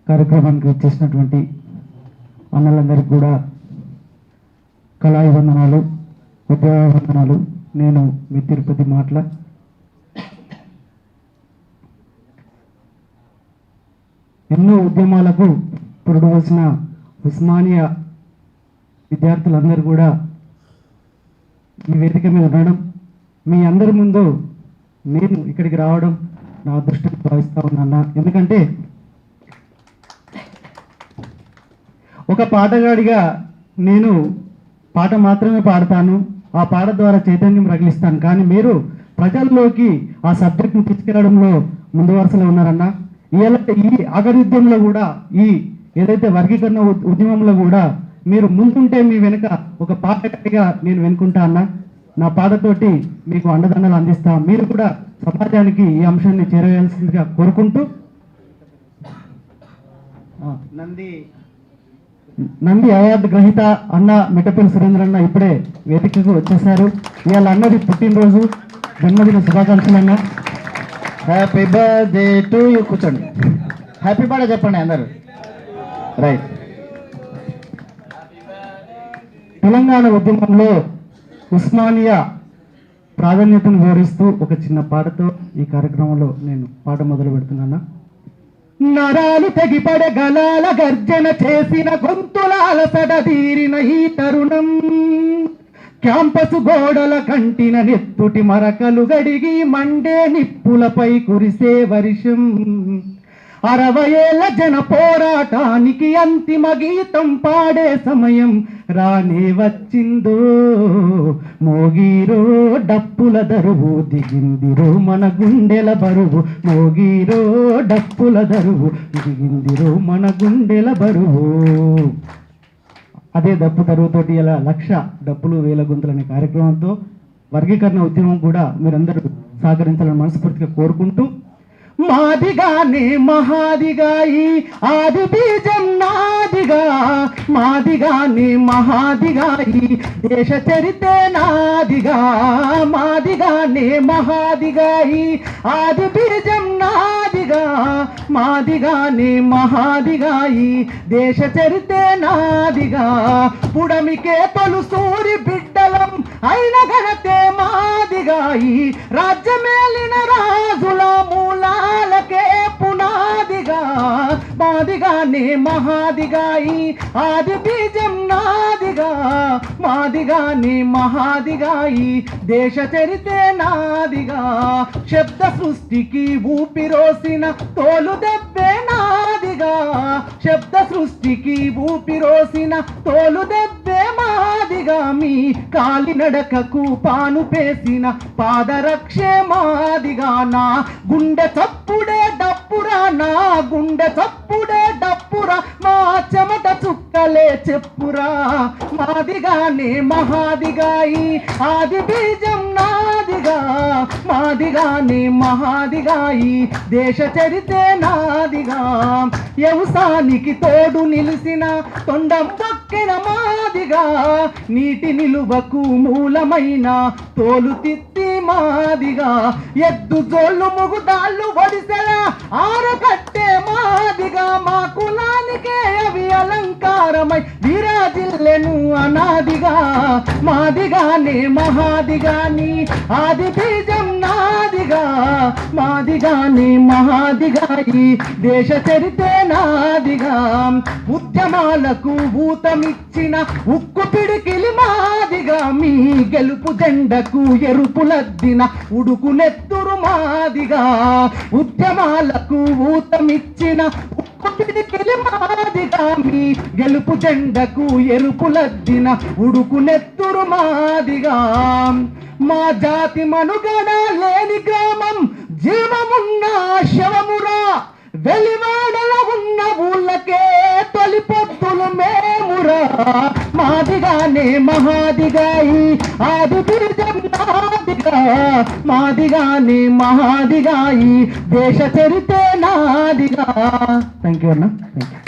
కార్యక్రమానికి వచ్చేసినటువంటి అన్నలందరికీ కూడా కళాభివందనాలు, విద్యావందనాలు. నేను మీ తిరుపతి మాటల. ఎన్నో ఉద్యమాలకు పురుడువలసిన ఉస్మానియా విద్యార్థులందరూ కూడా ఈ వేదిక మీద ఉండడం, మీ అందరి ముందు నేను ఇక్కడికి రావడం నా అదృష్టం భావిస్తా ఉన్నాను. ఎందుకంటే ఒక పాటగాడిగా నేను పాట మాత్రమే పాడతాను, ఆ పాట ద్వారా చైతన్యం రగిలిస్తాను. కానీ మీరు ప్రజల్లోకి ఆ సబ్జెక్ట్ని తీసుకెళ్లడంలో ముందు వరుసలో ఉన్నారన్న. ఈ అగరుద్యంలో కూడా, ఈ ఏదైతే వర్గీకరణ ఉద్యమంలో కూడా మీరు ముందుంటే మీ వెనుక ఒక పాటగాడిగా నేను వెనుకుంటా అన్న. నా పాటతోటి మీకు అండదండలు అందిస్తా. మీరు కూడా సమాజానికి ఈ అంశాన్ని చేరవేయాల్సిందిగా కోరుకుంటూ, నంది అవార్డు గ్రహీత అన్న మిట్టపల్లి సురేంద్ర అన్న ఇప్పుడే వేదికకు వచ్చేసారు. ఇవాళ అన్నది పుట్టినరోజు, జన్మదిన శుభాకాంక్షలు అన్న. Happy birthday to you. కూర్చోండి, హ్యాపీ బర్త్డే చెప్పండి అందరు. రైట్. తెలంగాణ ఉద్యమంలో ఉస్మానియా ప్రాధాన్యతను వివరిస్తూ ఒక చిన్న పాటతో ఈ కార్యక్రమంలో నేను పాట మొదలు పెడుతున్నాను. నరాలు తెగిపడే గలాల గర్జన చేసిన గొంతులాల సడదీరిన ఈ తరుణం, క్యాంపసు గోడల కంటిన నెత్తుటి మరకలు గడిగి మండే నిప్పులపై కురిసే వర్షం, 60 ఏళ్ల జన పోరాటానికి అంతిమ గీతం పాడే సమయం రానే వచ్చిందో. మోగీరో డప్పుల దరువు, దిగిందిరో మన గుండెల బరువు. మోగీరో డప్పుల దరువు, దిగిందిరో మన గుండెల బరువు. అదే డప్పు తరువుతోటి ఇలా 1,00,000 డప్పులు 1000 గొంతులు అనే కార్యక్రమంతో వర్గీకరణ ఉద్యమం కూడా మీరందరూ సహకరించాలని మనస్ఫూర్తిగా కోరుకుంటూ, మాదిగానే మహాదిగా ఈ ఆది బీజం నాదిగా, మాదిగానే మహాదిగా ఈ దేశ చరితే నాదిగా, మాదిగానే మహాదిగా ఈ ఆది బీజం నాదిగా, మాదిగానే మహాదిగా ఈ దేశ చరితే నాదిగా. పుడమికే తొలు సూరి బిడ్డలం అయిన ఘనతే మాదిగా ఈ రాజ్యమేలిన రాజుల మూలాలకే పునాదిగా, మాదిగానే మహాదిగా ఈ ఆది బీజం నాదిగా, మాదిగానే మహాదిగా ఈ దేశ చరితే నాదిగా. శబ్ద సృష్టికి ఊపిరోసిన తోలు దెబ్బే నాదిగా, శబ్ద సృష్టికి ఊపిరోసిన తోలు దెబ్బే మాదిగా. మీ కాలినడకకు పాను పేసిన పాదరక్షే మాదిగా. నా గుండె చప్పుడే డప్పురా, నా గుండె చప్పుడే డప్పురా, మా చెమట చుక్కలే చెప్పురా. మాదిగానే మహాదిగా ఈ ఆది బీజం నాదిగా, మాదిగానే మహాదిగా ఈ దేశ చరితే నాదిగా. వ్యవసాయానికి తోడు నిలిసిన తొండం దక్కిన మాదిగా, నీటి నిలువకు మూలమైన తోలు తిత్తి మాదిగా. ఎద్దు జోళ్ళు ముగుదాళ్ళు ఒడిసెలా ఆరకట్టే మాదిగా, మా కులానికే అవి అలంకారమై విరాజిల్లెను అనాదిగా. మాదిగానే మహాదిగాని ఆది బీజం నాదిగా, మాదిగానే మహాదిగా ఈ దేశ చరితే నాదిగా. ఉద్యమాలకు ఊతమిచ్చిన ఉక్కు పిడికిలి మాదిగా, మీ గెలుపు జెండకు ఎరుపులద్దిన ఉడుకు నెత్తురు మాదిగా. ఉద్యమాలకు ఊతమిచ్చిన ఉక్కు పిడికిలి మాదిగా, మీ గెలుపు జెండకు ఎరుపులద్దిన ఉడుకు నెత్తురు మాదిగా. మా జాతి మనుగడ లేని గ్రామం జీవమున్న శవమురా, వెలివాడల ఉన్న ఊళ్ళకే తొలి పొద్దులు మేమురా. మాదిగానే మహాదిగా ఈ ఆది బీజం నాదిగా, మాదిగానే మహాదిగా ఈ దేశ చరితే నాదిగా. థ్యాంక్ యూ అన్న. Thank you.